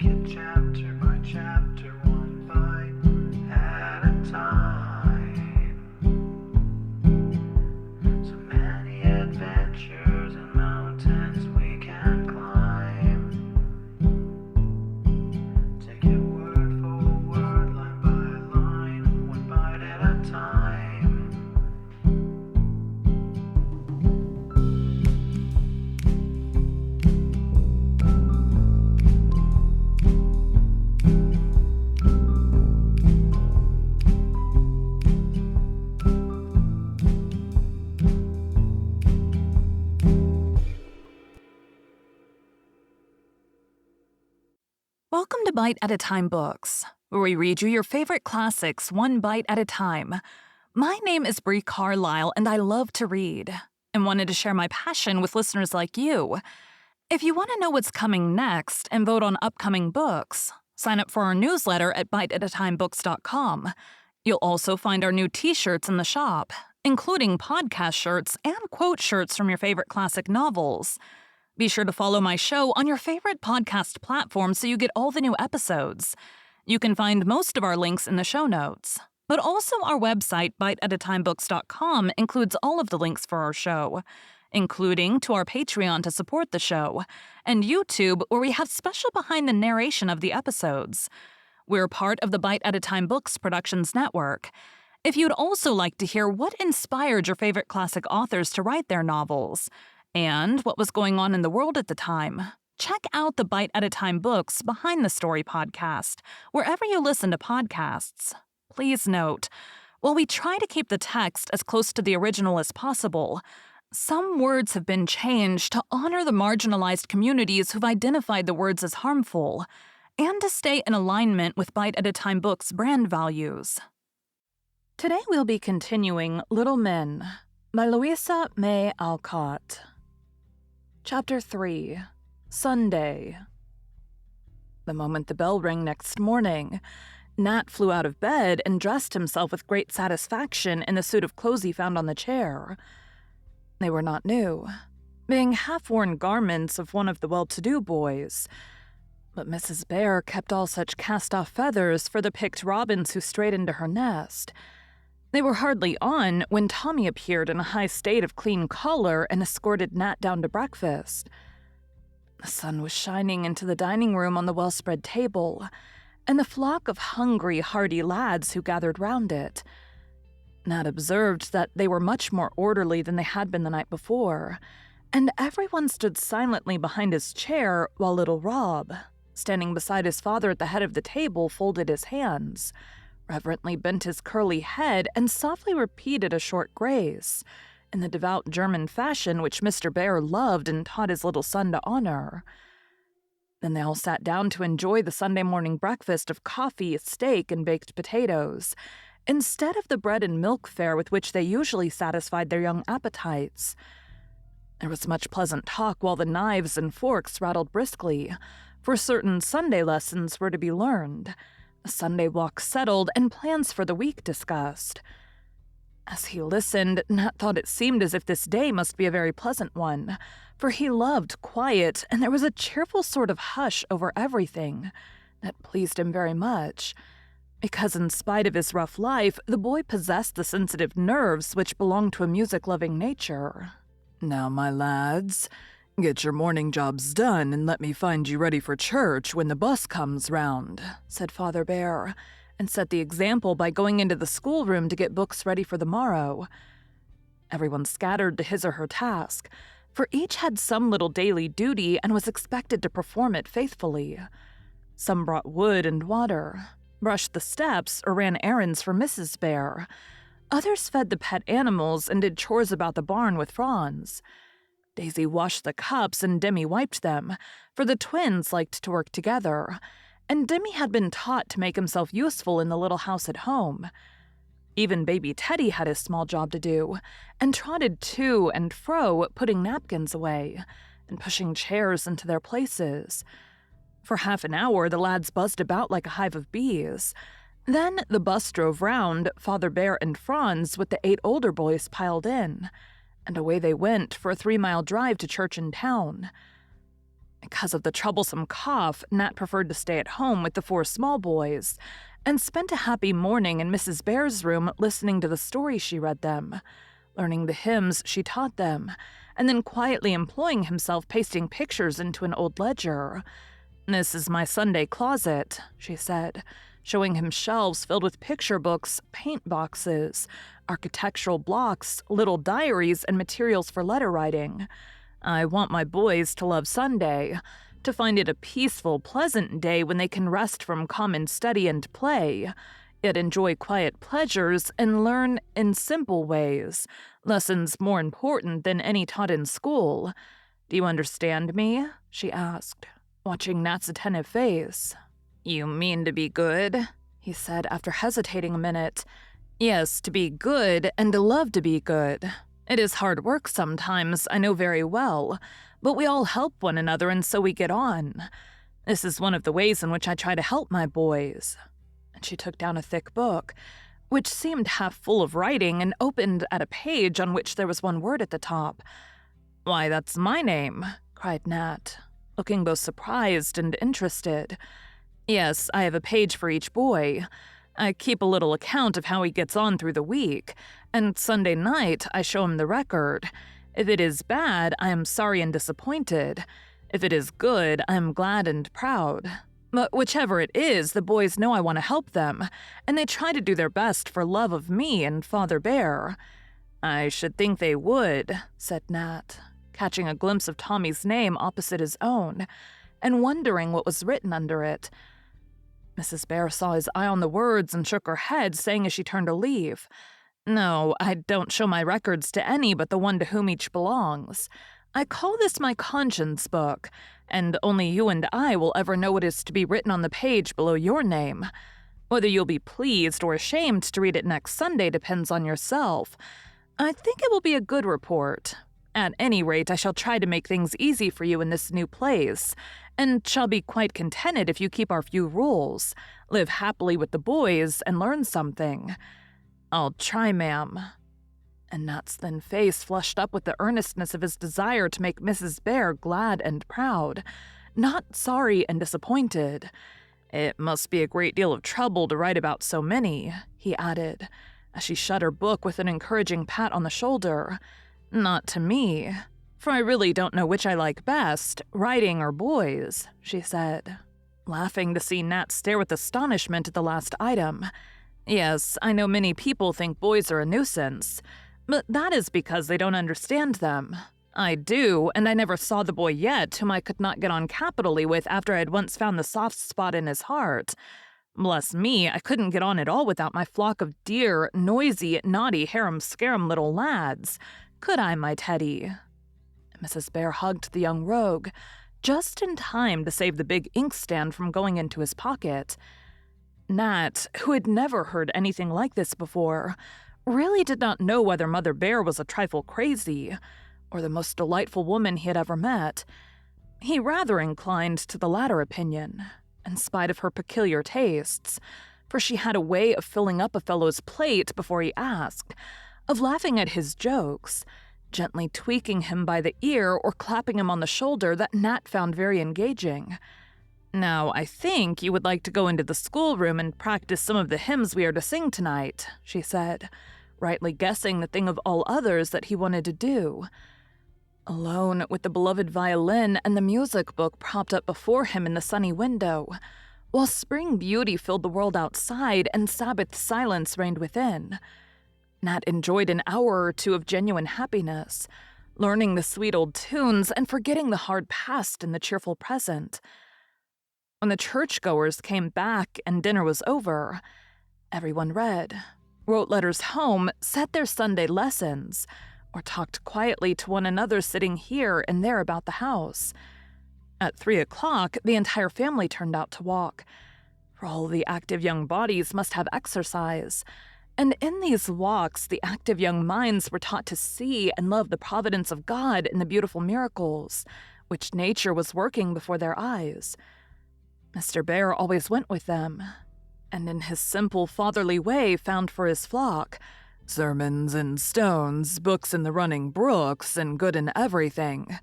it chapter by chapter, one bite at a time. So many adventures and mountains we can climb. Take it word for word, line by line, one bite at a time. Welcome to Bite at a Time Books, where we read you your favorite classics one bite at a time. My name is Bree Carlile, and I love to read, and wanted to share my passion with listeners like you. If you want to know what's coming next and vote on upcoming books, sign up for our newsletter at biteatatimebooks.com. You'll also find our new t-shirts in the shop, including podcast shirts and quote shirts from your favorite classic novels. Be sure to follow my show on your favorite podcast platform so you get all the new episodes. You can find most of our links in the show notes. But also our website, biteatatimebooks.com, includes all of the links for our show, including to our Patreon to support the show, and YouTube, where we have special behind the narration of the episodes. We're part of the Bite at a Time Books Productions Network. If you'd also like to hear what inspired your favorite classic authors to write their novels, and what was going on in the world at the time, check out the Bite at a Time Books Behind the Story podcast, wherever you listen to podcasts. Please note, while we try to keep the text as close to the original as possible, some words have been changed to honor the marginalized communities who've identified the words as harmful, and to stay in alignment with Bite at a Time Books' brand values. Today we'll be continuing Little Men by Louisa May Alcott. Chapter 3, Sunday. The moment the bell rang next morning, Nat flew out of bed and dressed himself with great satisfaction in the suit of clothes he found on the chair. They were not new, being half-worn garments of one of the well-to-do boys, but Mrs. Bear kept all such cast-off feathers for the picked robins who strayed into her nest. They were hardly on when Tommy appeared in a high state of clean color and escorted Nat down to breakfast. The sun was shining into the dining room on the well-spread table, and the flock of hungry, hearty lads who gathered round it. Nat observed that they were much more orderly than they had been the night before, and everyone stood silently behind his chair while little Rob, standing beside his father at the head of the table, folded his hands, reverently bent his curly head, and softly repeated a short grace, in the devout German fashion which Mr. Bear loved and taught his little son to honor. Then they all sat down to enjoy the Sunday morning breakfast of coffee, steak, and baked potatoes, instead of the bread and milk fare with which they usually satisfied their young appetites. There was much pleasant talk while the knives and forks rattled briskly, for certain Sunday lessons were to be learned, a Sunday walk settled, and plans for the week discussed. As he listened, Nat thought it seemed as if this day must be a very pleasant one, for he loved quiet, and there was a cheerful sort of hush over everything that pleased him very much, because in spite of his rough life, the boy possessed the sensitive nerves which belong to a music-loving nature. "Now, my lads, get your morning jobs done and let me find you ready for church when the bus comes round," said Father Bear, and set the example by going into the schoolroom to get books ready for the morrow. Everyone scattered to his or her task, for each had some little daily duty and was expected to perform it faithfully. Some brought wood and water, brushed the steps, or ran errands for Mrs. Bear. Others fed the pet animals and did chores about the barn with Franz. Daisy washed the cups and Demi wiped them, for the twins liked to work together, and Demi had been taught to make himself useful in the little house at home. Even baby Teddy had his small job to do, and trotted to and fro, putting napkins away, and pushing chairs into their places. For half an hour the lads buzzed about like a hive of bees. Then the bus drove round, Father Bear and Franz with the 8 older boys piled in, and away they went for a 3-mile drive to church in town. Because of the troublesome cough, Nat preferred to stay at home with the 4 small boys and spent a happy morning in Mrs. Bear's room listening to the stories she read them, learning the hymns she taught them, and then quietly employing himself pasting pictures into an old ledger. "This is my Sunday closet," she said, showing him shelves filled with picture books, paint boxes, architectural blocks, little diaries, and materials for letter writing. "I want my boys to love Sunday, to find it a peaceful, pleasant day when they can rest from common study and play, yet enjoy quiet pleasures and learn in simple ways, lessons more important than any taught in school. Do you understand me?" she asked, watching Nat's attentive face. "You mean to be good?" he said after hesitating a minute. "Yes, to be good and to love to be good. It is hard work sometimes, I know very well, but we all help one another and so we get on. This is one of the ways in which I try to help my boys." And she took down a thick book, which seemed half full of writing, and opened at a page on which there was one word at the top. "Why, that's my name," cried Nat, looking both surprised and interested. "Yes, I have a page for each boy. I keep a little account of how he gets on through the week, and Sunday night I show him the record. If it is bad, I am sorry and disappointed. If it is good, I am glad and proud. But whichever it is, the boys know I want to help them, and they try to do their best for love of me and Father Bear." "I should think they would," said Nat, catching a glimpse of Tommy's name opposite his own, and wondering what was written under it. Mrs. Bear saw his eye on the words and shook her head, saying as she turned to leave, "No, I don't show my records to any but the one to whom each belongs. I call this my conscience book, and only you and I will ever know what is to be written on the page below your name. Whether you'll be pleased or ashamed to read it next Sunday depends on yourself. I think it will be a good report. At any rate, I shall try to make things easy for you in this new place, and shall be quite contented if you keep our few rules, live happily with the boys, and learn something." "I'll try, ma'am." And Nat's thin face flushed up with the earnestness of his desire to make Mrs. Bear glad and proud, not sorry and disappointed. "It must be a great deal of trouble to write about so many," he added, as she shut her book with an encouraging pat on the shoulder. "Not to me, for I really don't know which I like best, writing or boys," she said, laughing to see Nat stare with astonishment at the last item. "Yes, I know many people think boys are a nuisance, but that is because they don't understand them. I do, and I never saw the boy yet whom I could not get on capitally with after I had once found the soft spot in his heart. Bless me, I couldn't get on at all without my flock of dear, noisy, naughty, harum-scarum little lads. Could I, my Teddy?" Mrs. Bear hugged the young rogue, just in time to save the big inkstand from going into his pocket. Nat, who had never heard anything like this before, really did not know whether Mother Bear was a trifle crazy, or the most delightful woman he had ever met. He rather inclined to the latter opinion, in spite of her peculiar tastes, for she had a way of filling up a fellow's plate before he asked, of laughing at his jokes, gently tweaking him by the ear or clapping him on the shoulder that Nat found very engaging. "Now, I think you would like to go into the schoolroom and practice some of the hymns we are to sing tonight," she said, rightly guessing the thing of all others that he wanted to do. Alone with the beloved violin and the music book propped up before him in the sunny window, while spring beauty filled the world outside and Sabbath silence reigned within, Nat enjoyed an hour or two of genuine happiness, learning the sweet old tunes and forgetting the hard past in the cheerful present. When the churchgoers came back and dinner was over, everyone read, wrote letters home, said their Sunday lessons, or talked quietly to one another sitting here and there about the house. At 3 o'clock, the entire family turned out to walk, for all the active young bodies must have exercise, and in these walks the active young minds were taught to see and love the providence of God in the beautiful miracles which nature was working before their eyes. Mr. Bear always went with them, and in his simple fatherly way found for his flock sermons and stones, books in the running brooks, and good in everything.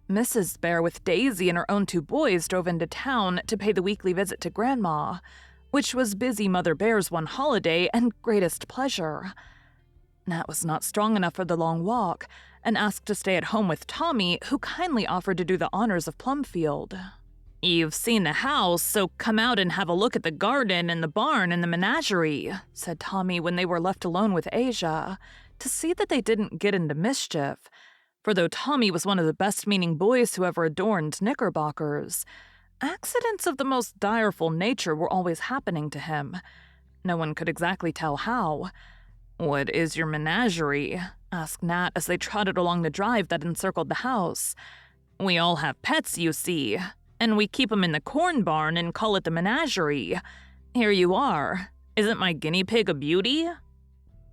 Mrs. Bear with Daisy and her own 2 boys drove into town to pay the weekly visit to Grandma, which was busy Mother Bear's one holiday and greatest pleasure. Nat was not strong enough for the long walk and asked to stay at home with Tommy, who kindly offered to do the honors of Plumfield. "You've seen the house, so come out and have a look at the garden and the barn and the menagerie," said Tommy when they were left alone with Asia, to see that they didn't get into mischief. For though Tommy was one of the best-meaning boys who ever adorned knickerbockers, accidents of the most direful nature were always happening to him. No one could exactly tell how. "What is your menagerie?" asked Nat as they trotted along the drive that encircled the house. "We all have pets, you see, and we keep 'em in the corn barn and call it the menagerie. Here you are. Isn't my guinea pig a beauty?"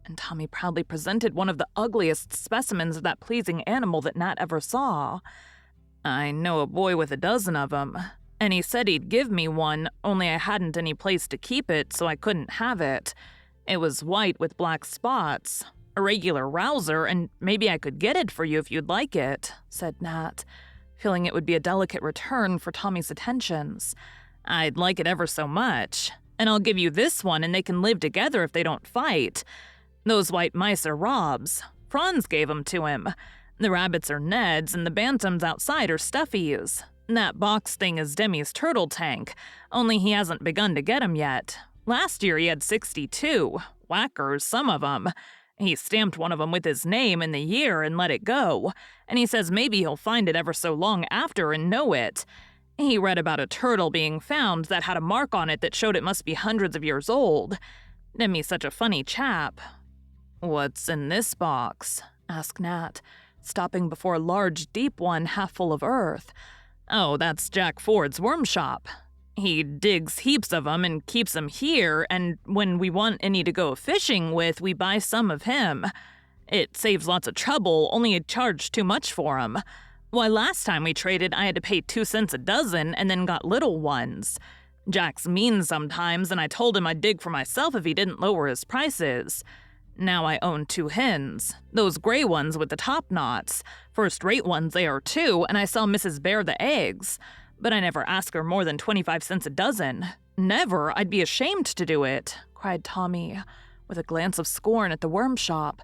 And Tommy proudly presented one of the ugliest specimens of that pleasing animal that Nat ever saw. "I know a boy with a dozen of 'em, and he said he'd give me one, only I hadn't any place to keep it, so I couldn't have it. It was white with black spots. A regular rouser, and maybe I could get it for you if you'd like it," said Nat, feeling it would be a delicate return for Tommy's attentions. "I'd like it ever so much, and I'll give you this one and they can live together if they don't fight. Those white mice are Rob's. Franz gave 'em to him. The rabbits are Ned's, and the bantams outside are Stuffy's. That box thing is Demi's turtle tank, only he hasn't begun to get 'em yet. Last year he had 62, whackers, some of 'em. He stamped one of 'em with his name and the year and let it go, and he says maybe he'll find it ever so long after and know it. He read about a turtle being found that had a mark on it that showed it must be hundreds of years old. Demi's such a funny chap." "What's in this box?" asked Nat, stopping before a large, deep one half full of earth. "Oh, that's Jack Ford's worm shop. He digs heaps of 'em and keeps 'em here, and when we want any to go fishing with, we buy some of him. It saves lots of trouble, only he'd charge too much for 'em. Why, last time we traded, I had to pay 2 cents a dozen and then got little ones. Jack's mean sometimes, and I told him I'd dig for myself if he didn't lower his prices. Now I own 2 hens, those gray ones with the top knots. First-rate ones they are too, and I sell Mrs. Bear the eggs. But I never ask her more than 25 cents a dozen. Never, I'd be ashamed to do it," cried Tommy, with a glance of scorn at the worm shop.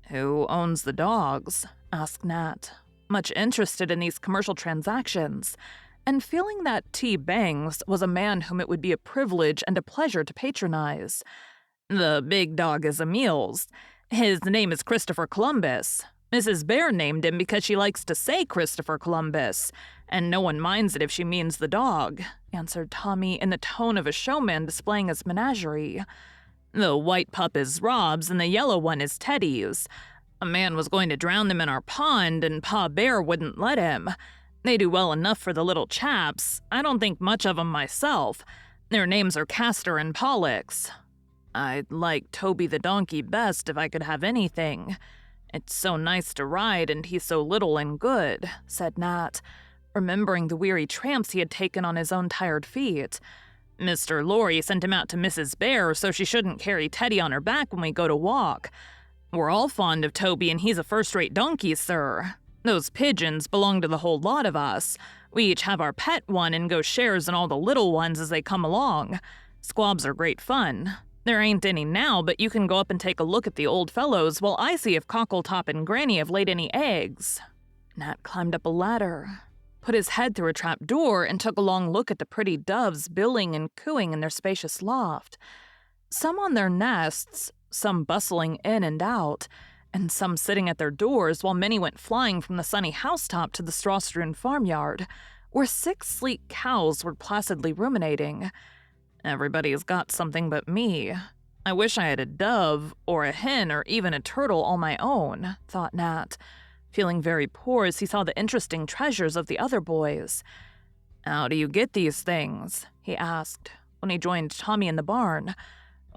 "Who owns the dogs?" asked Nat, much interested in these commercial transactions, and feeling that T. Bangs was a man whom it would be a privilege and a pleasure to patronize. "The big dog is Emil's. His name is Christopher Columbus. Mrs. Bear named him because she likes to say Christopher Columbus, and no one minds it if she means the dog," answered Tommy in the tone of a showman displaying his menagerie. "The white pup is Rob's and the yellow one is Teddy's. A man was going to drown them in our pond and Pa Bear wouldn't let him. They do well enough for the little chaps. I don't think much of 'em myself. Their names are Castor and Pollux. I'd like Toby the donkey best if I could have anything. It's so nice to ride and he's so little and good," said Nat, remembering the weary tramps he had taken on his own tired feet. "Mr. Lorry sent him out to Mrs. Bear so she shouldn't carry Teddy on her back when we go to walk. We're all fond of Toby and he's a first-rate donkey, sir. Those pigeons belong to the whole lot of us. We each have our pet one and go shares in all the little ones as they come along. Squabs are great fun. There ain't any now, but you can go up and take a look at the old fellows while I see if Cockletop and Granny have laid any eggs." Nat climbed up a ladder, put his head through a trap door, and took a long look at the pretty doves billing and cooing in their spacious loft. Some on their nests, some bustling in and out, and some sitting at their doors, while many went flying from the sunny housetop to the straw-strewn farmyard, where 6 sleek cows were placidly ruminating. "Everybody's got something but me. I wish I had a dove, or a hen, or even a turtle all my own," thought Nat, feeling very poor as he saw the interesting treasures of the other boys. "How do you get these things?" he asked, when he joined Tommy in the barn.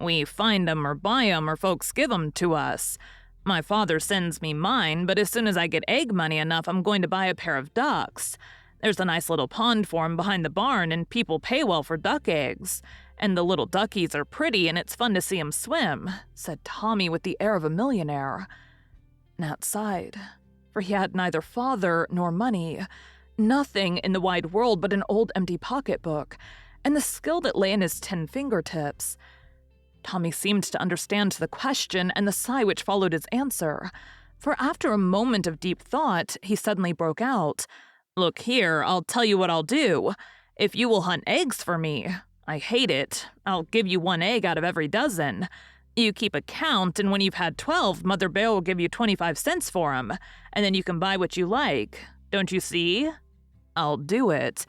"We find 'em or buy 'em or folks give 'em to us. My father sends me mine, but as soon as I get egg money enough, I'm going to buy a pair of ducks. There's a nice little pond for 'em behind the barn, and people pay well for duck eggs. And the little duckies are pretty, and it's fun to see 'em swim," said Tommy with the air of a millionaire. Nat sighed, for he had neither father nor money, nothing in the wide world but an old empty pocketbook, and the skill that lay in his 10 fingertips. Tommy seemed to understand the question and the sigh which followed his answer, for after a moment of deep thought, he suddenly broke out, "Look here, I'll tell you what I'll do. If you will hunt eggs for me, I hate it, I'll give you 1 egg out of every dozen. You keep a count, and when you've had 12, Mother Bear will give you 25 cents for 'em, and then you can buy what you like. Don't you see?" "I'll do it.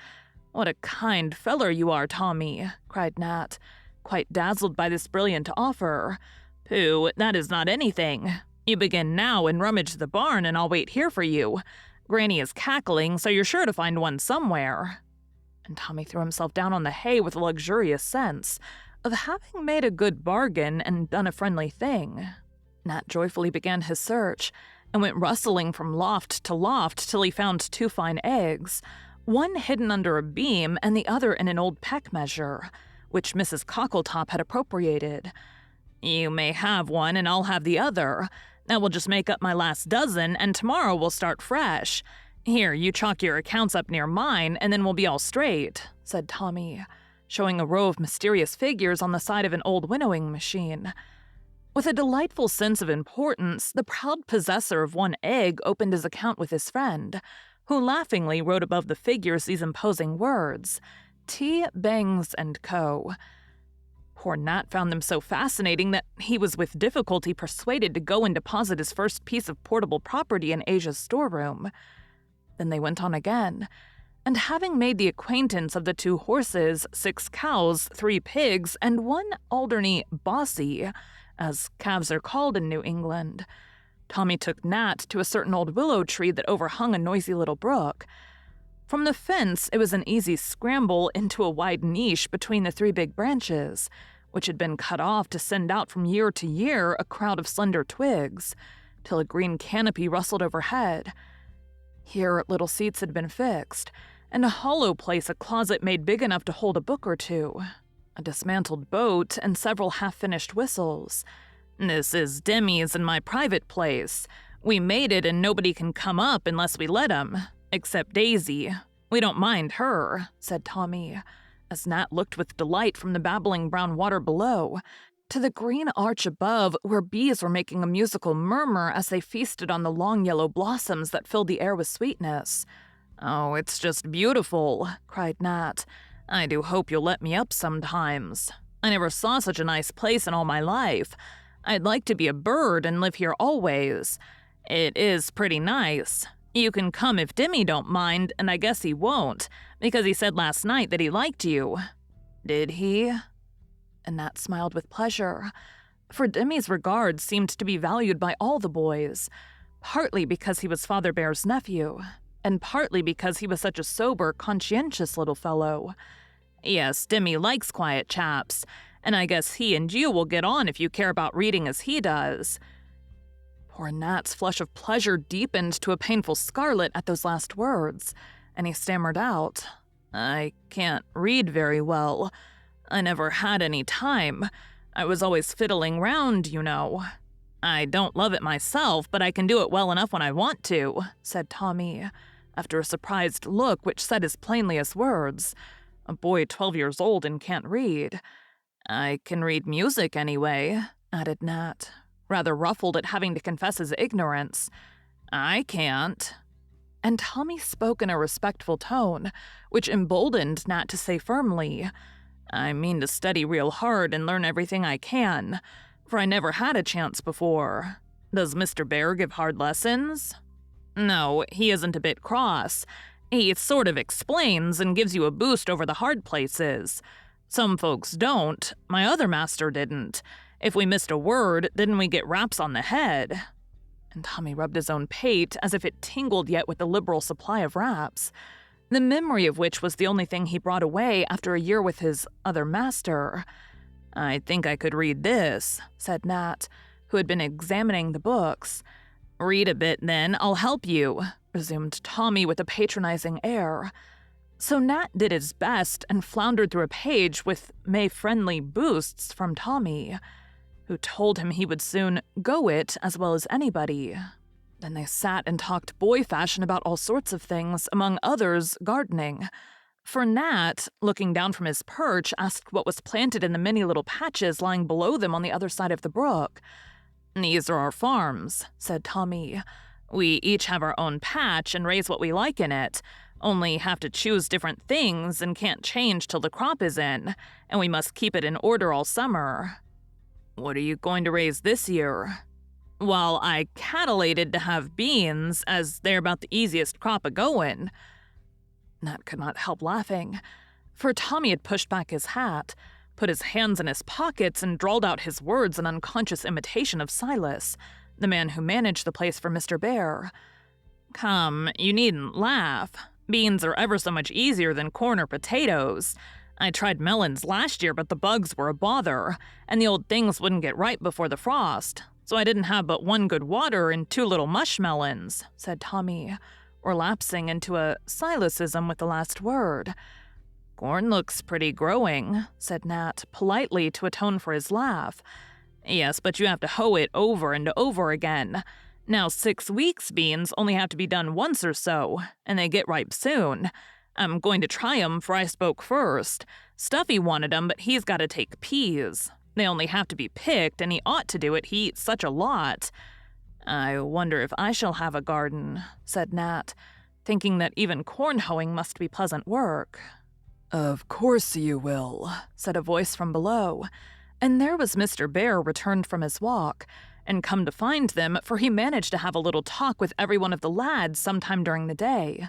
What a kind feller you are, Tommy," cried Nat, quite dazzled by this brilliant offer. "Pooh, that is not anything. You begin now and rummage the barn, and I'll wait here for you. Granny is cackling, so you're sure to find one somewhere." And Tommy threw himself down on the hay with a luxurious sense of having made a good bargain and done a friendly thing. Nat joyfully began his search, and went rustling from loft to loft till he found 2 fine eggs, one hidden under a beam and the other in an old peck measure, which Mrs. Cockletop had appropriated. "You may have one and I'll have the other. That will just make up my last dozen, and tomorrow we'll start fresh. Here, you chalk your accounts up near mine, and then we'll be all straight," said Tommy, showing a row of mysterious figures on the side of an old winnowing machine. With a delightful sense of importance, the proud possessor of 1 egg opened his account with his friend, who laughingly wrote above the figures these imposing words, "T. Bangs & Co." Poor Nat found them so fascinating that he was with difficulty persuaded to go and deposit his first piece of portable property in Asia's storeroom. Then they went on again, and having made the acquaintance of the 2 horses, 6 cows, 3 pigs, and 1 Alderney Bossy, as calves are called in New England, Tommy took Nat to a certain old willow tree that overhung a noisy little brook. From the fence, it was an easy scramble into a wide niche between the 3 big branches, which had been cut off to send out from year to year a crowd of slender twigs, till a green canopy rustled overhead. Here little seats had been fixed, and a hollow place a closet made big enough to hold a book or 2, a dismantled boat, and several half-finished whistles. "This is Demi's and my private place. We made it and nobody can come up unless we let 'em. Except Daisy. We don't mind her," said Tommy, as Nat looked with delight from the babbling brown water below to the green arch above where bees were making a musical murmur as they feasted on the long yellow blossoms that filled the air with sweetness. "Oh, it's just beautiful," cried Nat. "I do hope you'll let me up sometimes. I never saw such a nice place in all my life. I'd like to be a bird and live here always. It is pretty nice. You can come if Demi don't mind, and I guess he won't, because he said last night that he liked you." "Did he?" And Nat smiled with pleasure, for Demi's regard seemed to be valued by all the boys, partly because he was Father Bear's nephew, and partly because he was such a sober, conscientious little fellow. "Yes, Demi likes quiet chaps, and I guess he and you will get on if you care about reading as he does." Poor Nat's flush of pleasure deepened to a painful scarlet at those last words, and he stammered out, "I can't read very well. I never had any time. I was always fiddling round, you know. I don't love it myself, but I can do it well enough when I want to," said Tommy, after a surprised look which said as plainly as words, "A boy 12 years old and can't read." "I can read music anyway," added Nat, rather ruffled at having to confess his ignorance. "I can't." And Tommy spoke in a respectful tone, which emboldened Nat to say firmly, "I mean to study real hard and learn everything I can, for I never had a chance before. Does Mr. Bear give hard lessons?" "No, he isn't a bit cross. He sort of explains and gives you a boost over the hard places. Some folks don't. My other master didn't. If we missed a word, didn't we get raps on the head?" And Tommy rubbed his own pate as if it tingled yet with the liberal supply of raps, the memory of which was the only thing he brought away after a year with his other master. "I think I could read this," said Nat, who had been examining the books. "Read a bit, then, I'll help you," resumed Tommy with a patronizing air. So Nat did his best and floundered through a page with May-friendly boosts from Tommy, who told him he would soon go it as well as anybody. Then they sat and talked boy fashion about all sorts of things, among others, gardening. For Nat, looking down from his perch, asked what was planted in the many little patches lying below them on the other side of the brook. "These are our farms," said Tommy. "We each have our own patch and raise what we like in it, only have to choose different things and can't change till the crop is in, and we must keep it in order all summer." "What are you going to raise this year?" "Well, I cattalated to have beans, as they're about the easiest crop a-goin'." Nat could not help laughing, for Tommy had pushed back his hat, put his hands in his pockets, and drawled out his words in unconscious imitation of Silas, the man who managed the place for Mr. Bear. "Come, you needn't laugh. Beans are ever so much easier than corn or potatoes. I tried melons last year, but the bugs were a bother, and the old things wouldn't get ripe before the frost, so I didn't have but one good water and 2 little mushmelons," said Tommy, relapsing into a Silasism with the last word. "Corn looks pretty growing," said Nat, politely to atone for his laugh. "Yes, but you have to hoe it over and over again. Now 6 weeks' beans only have to be done once or so, and they get ripe soon. I'm going to try 'em, for I spoke first. Stuffy wanted 'em, but he's got to take peas. They only have to be picked, and he ought to do it, he eats such a lot." "I wonder if I shall have a garden," said Nat, thinking that even corn hoeing must be pleasant work. "Of course you will," said a voice from below, and there was Mr. Bear returned from his walk, and come to find them, for he managed to have a little talk with every one of the lads sometime during the day,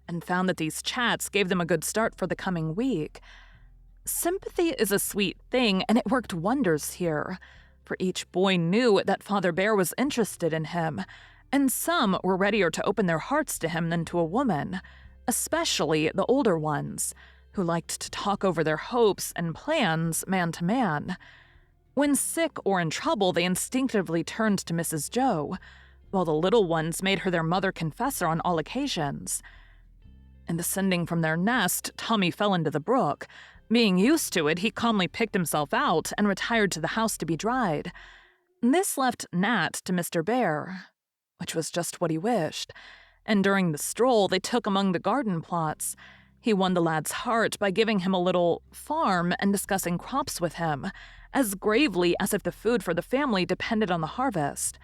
and found that these chats gave them a good start for the coming week. Sympathy is a sweet thing, and it worked wonders here, for each boy knew that Father Bear was interested in him, and some were readier to open their hearts to him than to a woman, especially the older ones, who liked to talk over their hopes and plans man to man. When sick or in trouble, they instinctively turned to Mrs. Joe, while the little ones made her their mother confessor on all occasions. In descending from their nest, Tommy fell into the brook. Being used to it, he calmly picked himself out and retired to the house to be dried. This left Nat to Mr. Bear, which was just what he wished, and during the stroll they took among the garden plots. He won the lad's heart by giving him a little farm and discussing crops with him, as gravely as if the food for the family depended on the harvest.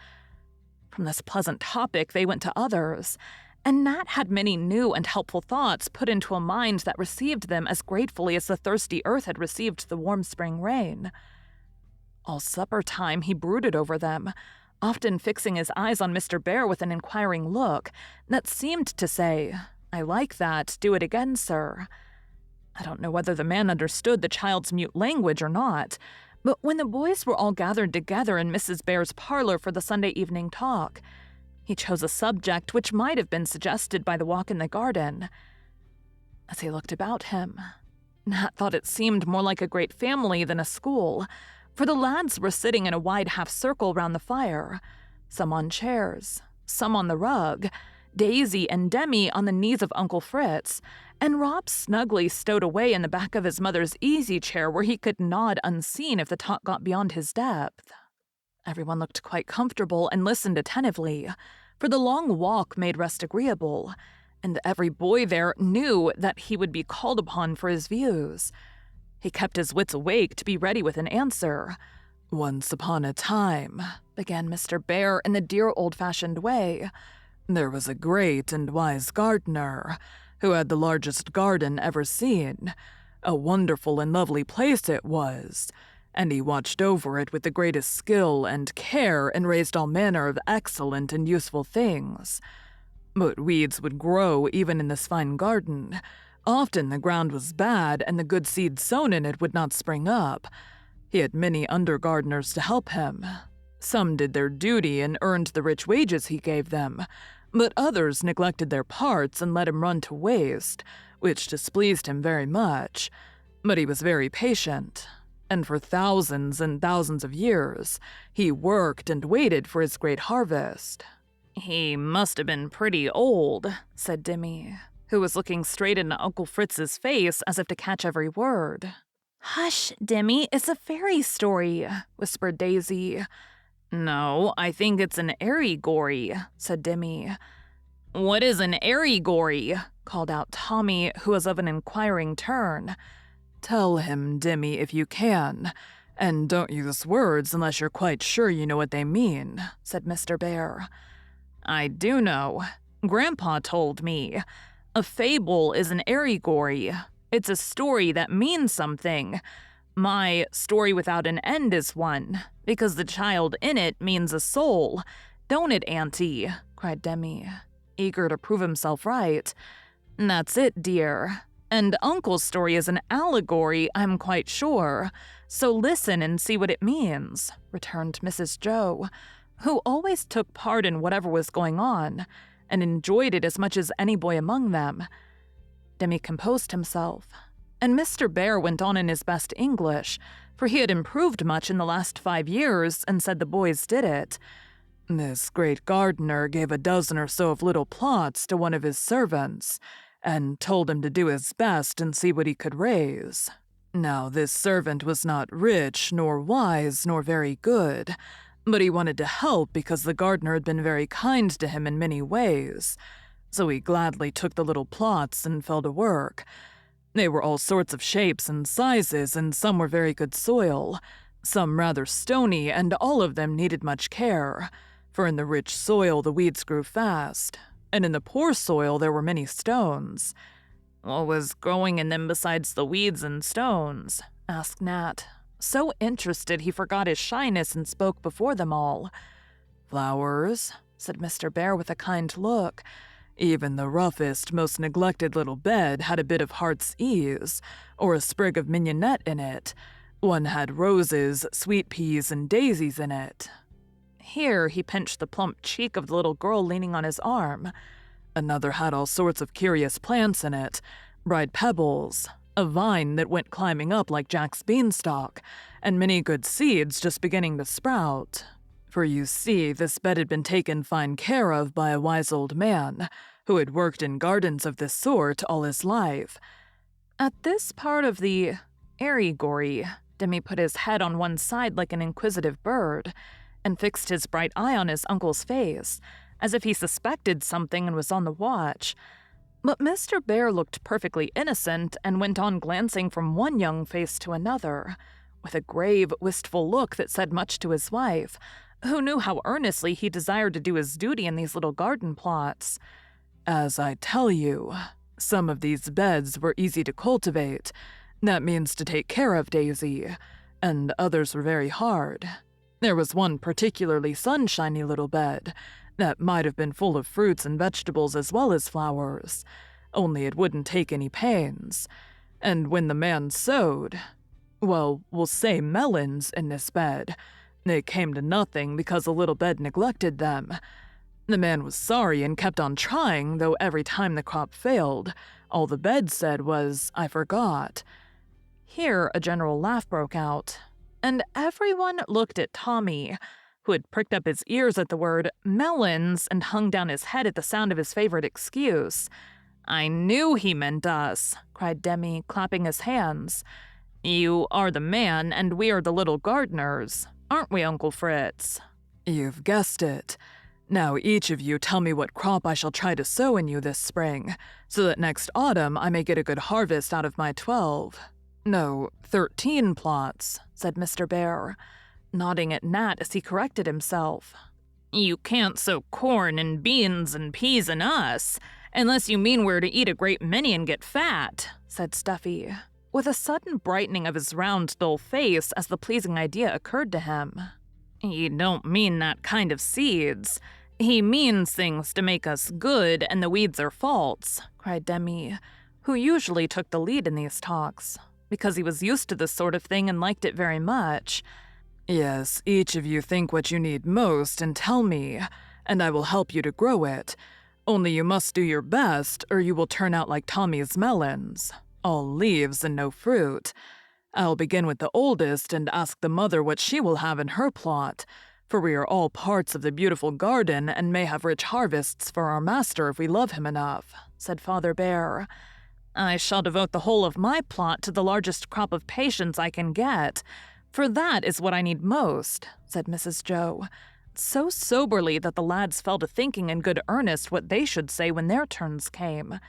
From this pleasant topic they went to others, and Nat had many new and helpful thoughts put into a mind that received them as gratefully as the thirsty earth had received the warm spring rain. All supper time he brooded over them, often fixing his eyes on Mr. Bear with an inquiring look that seemed to say, "I like that, do it again, sir." I don't know whether the man understood the child's mute language or not, but when the boys were all gathered together in Mrs. Bear's parlor for the Sunday evening talk, he chose a subject which might have been suggested by the walk in the garden. As he looked about him, Nat thought it seemed more like a great family than a school, for the lads were sitting in a wide half-circle round the fire, some on chairs, some on the rug, Daisy and Demi on the knees of Uncle Fritz, and Rob snugly stowed away in the back of his mother's easy chair where he could nod unseen if the talk got beyond his depth. Everyone looked quite comfortable and listened attentively, for the long walk made rest agreeable, and every boy there knew that he would be called upon for his views. He kept his wits awake to be ready with an answer. "Once upon a time," began Mr. Bear in the dear old-fashioned way, "there was a great and wise gardener who had the largest garden ever seen. A wonderful and lovely place it was, and he watched over it with the greatest skill and care and raised all manner of excellent and useful things. But weeds would grow even in this fine garden. Often the ground was bad, and the good seed sown in it would not spring up. He had many under-gardeners to help him. Some did their duty and earned the rich wages he gave them, but others neglected their parts and let him run to waste, which displeased him very much. But he was very patient, and for thousands and thousands of years, he worked and waited for his great harvest." "He must have been pretty old," said Demi, who was looking straight into Uncle Fritz's face as if to catch every word. "Hush, Demi, it's a fairy story," whispered Daisy. No, I think it's an airy-gory, said Demi. What is an airy-gory? Called out Tommy, who was of an inquiring turn. Tell him, Demi, if you can. And don't use words unless you're quite sure you know what they mean, said Mr. Bear. I do know. Grandpa told me. A fable is an airy-gory. It's a story that means something. My story without an end is one, because the child in it means a soul. Don't it, Auntie? Cried Demi, eager to prove himself right. That's it, dear. And Uncle's story is an allegory, I'm quite sure. So listen and see what it means, returned Mrs. Joe, who always took part in whatever was going on, and enjoyed it as much as any boy among them. Demi composed himself, and Mr. Bear went on in his best English, for he had improved much in the last 5 years and said the boys did it. This great gardener gave a dozen or so of little plots to one of his servants, and told him to do his best and see what he could raise. Now this servant was not rich, nor wise, nor very good, but he wanted to help because the gardener had been very kind to him in many ways. So he gladly took the little plots and fell to work. They were all sorts of shapes and sizes, and some were very good soil, some rather stony, and all of them needed much care, for in the rich soil the weeds grew fast, and in the poor soil there were many stones. What was growing in them besides the weeds and stones? Asked Nat, so interested he forgot his shyness and spoke before them all. Flowers, said Mr. Bear with a kind look. Even the roughest, most neglected little bed had a bit of heart's ease, or a sprig of mignonette in it. One had roses, sweet peas, and daisies in it. Here he pinched the plump cheek of the little girl leaning on his arm. Another had all sorts of curious plants in it, bright pebbles, a vine that went climbing up like Jack's beanstalk, and many good seeds just beginning to sprout. For you see, this bed had been taken fine care of by a wise old man, who had worked in gardens of this sort all his life. At this part of the airy-gory, Demi put his head on one side like an inquisitive bird, and fixed his bright eye on his uncle's face, as if he suspected something and was on the watch. But Mr. Bear looked perfectly innocent and went on glancing from one young face to another, with a grave, wistful look that said much to his wife, who knew how earnestly he desired to do his duty in these little garden plots. As I tell you, some of these beds were easy to cultivate. That means to take care of, Daisy, and others were very hard. There was one particularly sunshiny little bed that might have been full of fruits and vegetables as well as flowers, only it wouldn't take any pains. And when the man sowed, well, we'll say melons in this bed, they came to nothing because the little bed neglected them. The man was sorry and kept on trying, though every time the crop failed, all the bed said was, "I forgot." Here a general laugh broke out, and everyone looked at Tommy, who had pricked up his ears at the word melons and hung down his head at the sound of his favorite excuse. I knew he meant us, cried Demi, clapping his hands. You are the man, and we are the little gardeners, aren't we, Uncle Fritz? You've guessed it. Now each of you tell me what crop I shall try to sow in you this spring, so that next autumn I may get a good harvest out of my 12. No, 13 plots, said Mr. Bear, nodding at Nat as he corrected himself. You can't sow corn and beans and peas and us, unless you mean we're to eat a great many and get fat, said Stuffy, with a sudden brightening of his round, dull face as the pleasing idea occurred to him. He don't mean that kind of seeds. He means things to make us good, and the weeds are false, cried Demi, who usually took the lead in these talks, because he was used to this sort of thing and liked it very much. Yes, each of you think what you need most and tell me, and I will help you to grow it. Only you must do your best, or you will turn out like Tommy's melons, all leaves and no fruit. I'll begin with the oldest and ask the mother what she will have in her plot, for we are all parts of the beautiful garden and may have rich harvests for our master if we love him enough, said Father Bear. I shall devote the whole of my plot to the largest crop of patience I can get, "For that is what I need most," said Mrs. Joe, so soberly that the lads fell to thinking in good earnest what they should say when their turns came.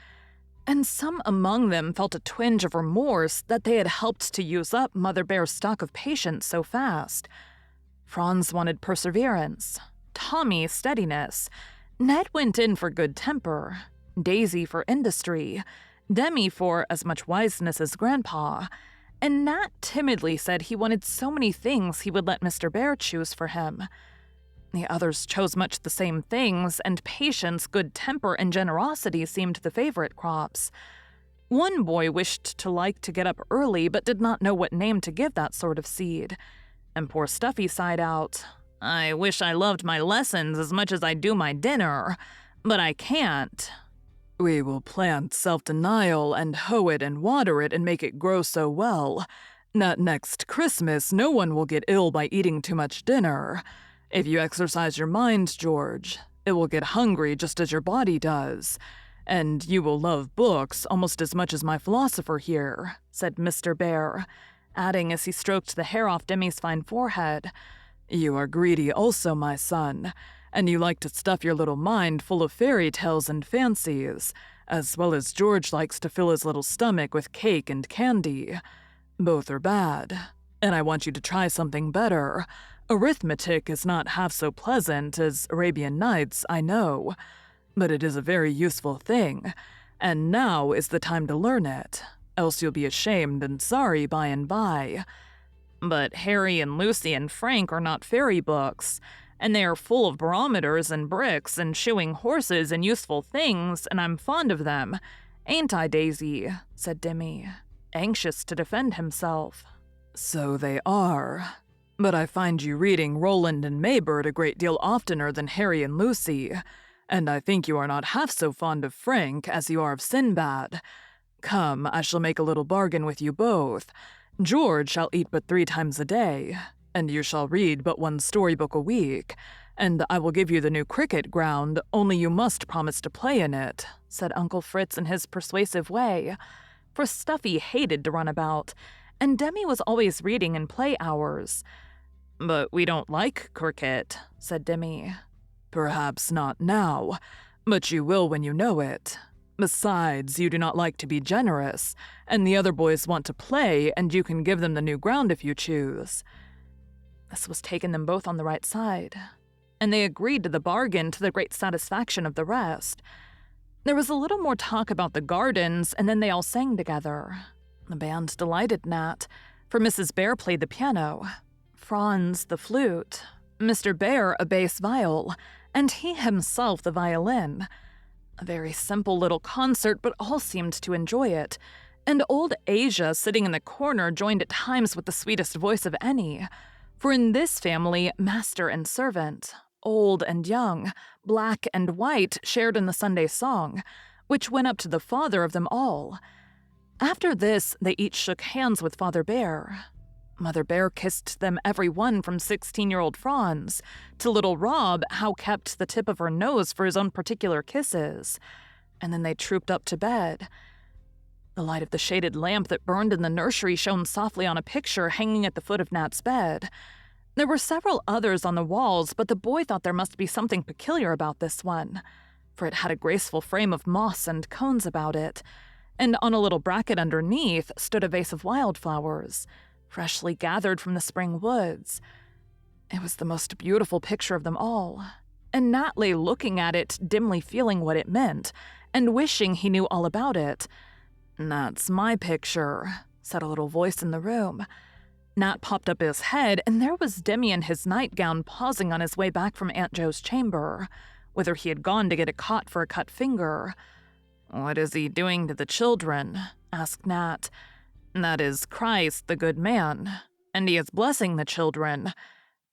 And some among them felt a twinge of remorse that they had helped to use up Mother Bear's stock of patience so fast. Franz wanted perseverance, Tommy steadiness, Ned went in for good temper, Daisy for industry, Demi for as much wiseness as Grandpa, and Nat timidly said he wanted so many things he would let Mr. Bear choose for him. The others chose much the same things, and patience, good temper, and generosity seemed the favorite crops. One boy wished to get up early, but did not know what name to give that sort of seed. And poor Stuffy sighed out, "I wish I loved my lessons as much as I do my dinner, but I can't." "We will plant self-denial and hoe it and water it and make it grow so well that next Christmas no one will get ill by eating too much dinner. If you exercise your mind, George, it will get hungry just as your body does. And you will love books almost as much as my philosopher here," said Mr. Bear, adding as he stroked the hair off Demi's fine forehead, "You are greedy also, my son, and you like to stuff your little mind full of fairy tales and fancies, as well as George likes to fill his little stomach with cake and candy. Both are bad, and I want you to try something better. Arithmetic is not half so pleasant as Arabian Nights, I know, but it is a very useful thing, and now is the time to learn it, else you'll be ashamed and sorry by and by." "But Harry and Lucy and Frank are not fairy books, and they are full of barometers and bricks and shoeing horses and useful things, and I'm fond of them. Ain't I, Daisy?" said Demi, anxious to defend himself. "So they are. But I find you reading Roland and Maybird a great deal oftener than Harry and Lucy, and I think you are not half so fond of Frank as you are of Sinbad. Come, I shall make a little bargain with you both. George shall eat but 3 times a day, and you shall read but 1 storybook a week, and I will give you the new cricket ground, only you must promise to play in it," said Uncle Fritz in his persuasive way, for Stuffy hated to run about, and Demi was always reading in play hours. "But we don't like cricket," said Demi. "Perhaps not now, but you will when you know it. Besides, you do not like to be generous, and the other boys want to play, and you can give them the new ground if you choose." This was taking them both on the right side, and they agreed to the bargain to the great satisfaction of the rest. There was a little more talk about the gardens, and then they all sang together. The band delighted Nat, for Mrs. Bear played the piano, Franz the flute, Mr. Bear a bass viol, and he himself the violin. A very simple little concert, but all seemed to enjoy it, and old Asia, sitting in the corner, joined at times with the sweetest voice of any, for in this family, master and servant, old and young, black and white, shared in the Sunday song, which went up to the father of them all. After this, they each shook hands with Father Bear. Mother Bear kissed them every one from 16-year-old Franz to little Rob, how kept the tip of her nose for his own particular kisses. And then they trooped up to bed. The light of the shaded lamp that burned in the nursery shone softly on a picture hanging at the foot of Nat's bed. There were several others on the walls, but the boy thought there must be something peculiar about this one, for it had a graceful frame of moss and cones about it, and on a little bracket underneath stood a vase of wildflowers, freshly gathered from the spring woods. It was the most beautiful picture of them all, and Nat lay looking at it, dimly feeling what it meant, and wishing he knew all about it. "That's my picture," said a little voice in the room. Nat popped up his head, and there was Demi in his nightgown pausing on his way back from Aunt Jo's chamber, whither he had gone to get a cot for a cut finger. "What is he doing to the children?" asked Nat. "That is Christ, the good man, and he is blessing the children.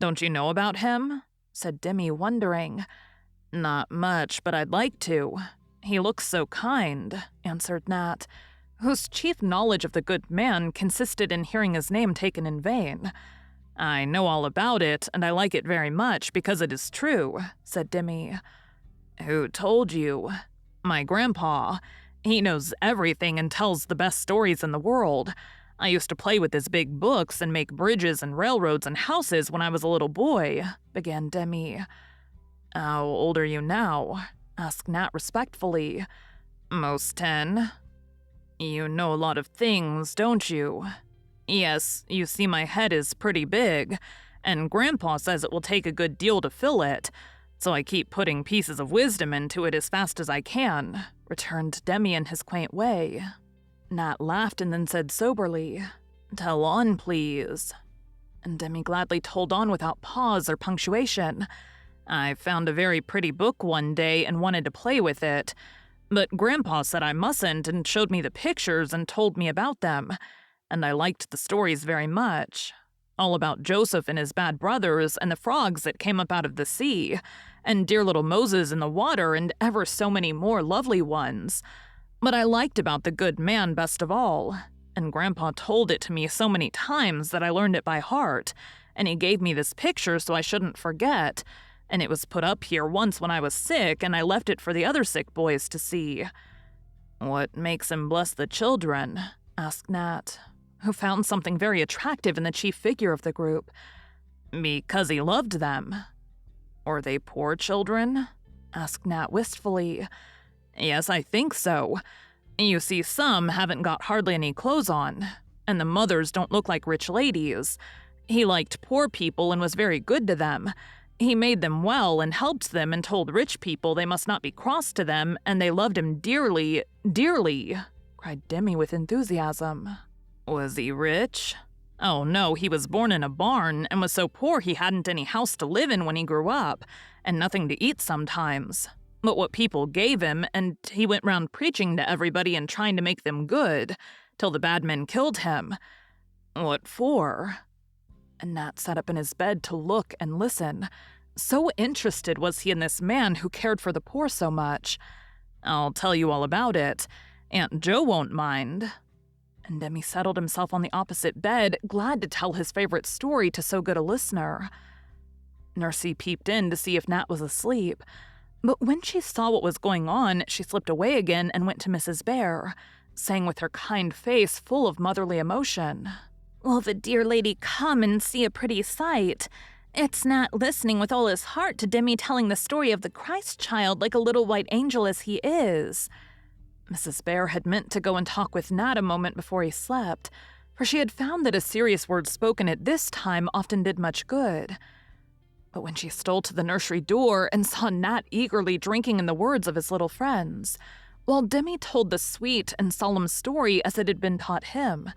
Don't you know about him?" said Demi, wondering. "Not much, but I'd like to. He looks so kind," answered Nat, whose chief knowledge of the good man consisted in hearing his name taken in vain. "I know all about it, and I like it very much because it is true," said Demi. "Who told you?" "My grandpa. He knows everything and tells the best stories in the world. I used to play with his big books and make bridges and railroads and houses when I was a little boy," began Demi. "How old are you now?" asked Nat respectfully. "Most 10. You know a lot of things, don't you?" "Yes, you see my head is pretty big, and Grandpa says it will take a good deal to fill it, so I keep putting pieces of wisdom into it as fast as I can," returned Demi in his quaint way. Nat laughed and then said soberly, "Tell on, please." And Demi gladly told on without pause or punctuation. "I found a very pretty book one day and wanted to play with it, but Grandpa said I mustn't and showed me the pictures and told me about them, and I liked the stories very much. All about Joseph and his bad brothers and the frogs that came up out of the sea, and dear little Moses in the water and ever so many more lovely ones. But I liked about the good man best of all, and Grandpa told it to me so many times that I learned it by heart, and he gave me this picture so I shouldn't forget, and it was put up here once when I was sick, and I left it for the other sick boys to see." "What makes him bless the children?" asked Nat, who found something very attractive in the chief figure of the group. "Because he loved them." "Are they poor children?" asked Nat wistfully. "Yes, I think so. You see, some haven't got hardly any clothes on, and the mothers don't look like rich ladies. He liked poor people and was very good to them. He made them well and helped them and told rich people they must not be cross to them, and they loved him dearly, dearly," cried Demi with enthusiasm. "Was he rich?" "Oh no, he was born in a barn and was so poor he hadn't any house to live in when he grew up, and nothing to eat sometimes. But what people gave him, and he went round preaching to everybody and trying to make them good, till the bad men killed him." "What for?" And Nat sat up in his bed to look and listen. So interested was he in this man who cared for the poor so much. "I'll tell you all about it. Aunt Jo won't mind." And Demi settled himself on the opposite bed, glad to tell his favorite story to so good a listener. Nursey peeped in to see if Nat was asleep, but when she saw what was going on, she slipped away again and went to Mrs. Bear, saying with her kind face full of motherly emotion, "Will the dear lady come and see a pretty sight? It's Nat listening with all his heart to Demi telling the story of the Christ child like a little white angel as he is." Mrs. Bear had meant to go and talk with Nat a moment before he slept, for she had found that a serious word spoken at this time often did much good. But when she stole to the nursery door and saw Nat eagerly drinking in the words of his little friends, while Demi told the sweet and solemn story as it had been taught him,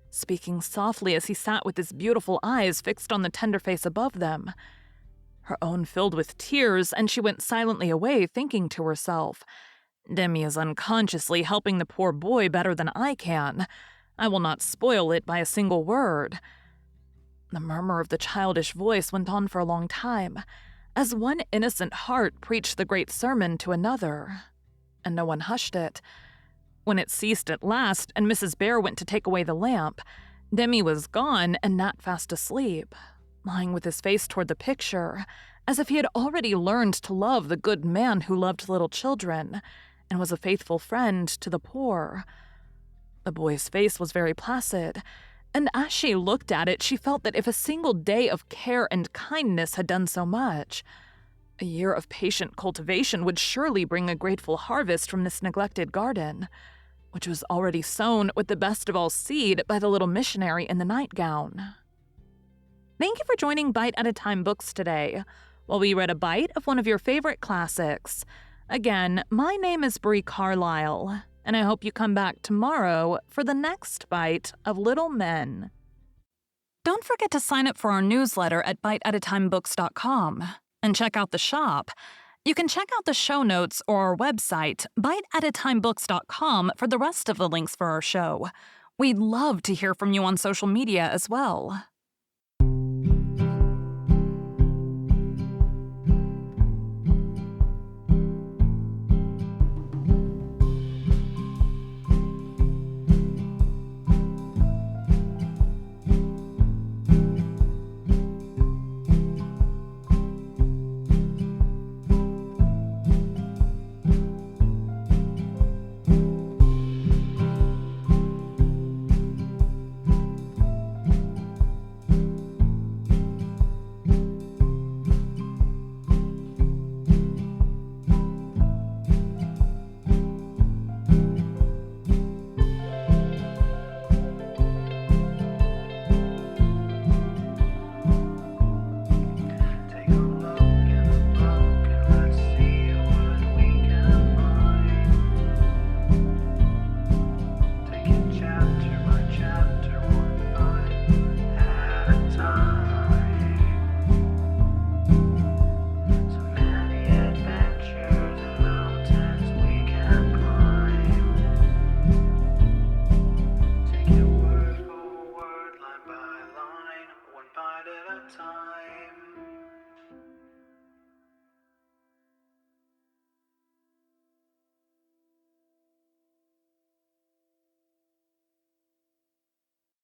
speaking softly as he sat with his beautiful eyes fixed on the tender face above them, her own filled with tears, and she went silently away, thinking to herself, "Demi is unconsciously helping the poor boy better than I can. I will not spoil it by a single word." The murmur of the childish voice went on for a long time, as one innocent heart preached the great sermon to another, and no one hushed it. When it ceased at last, and Mrs. Bear went to take away the lamp, Demi was gone and Nat fast asleep, lying with his face toward the picture, as if he had already learned to love the good man who loved little children, and was a faithful friend to the poor. The boy's face was very placid, and as she looked at it, she felt that if a single day of care and kindness had done so much, a year of patient cultivation would surely bring a grateful harvest from this neglected garden, which was already sown with the best of all seed by the little missionary in the nightgown. Thank you for joining Bite at a Time Books today, while we read a bite of one of your favorite classics. Again, my name is Bree Carlile, and I hope you come back tomorrow for the next bite of Little Men. Don't forget to sign up for our newsletter at biteatatimebooks.com and check out the shop. You can check out the show notes or our website, biteatatimebooks.com, for the rest of the links for our show. We'd love to hear from you on social media as well. at a time.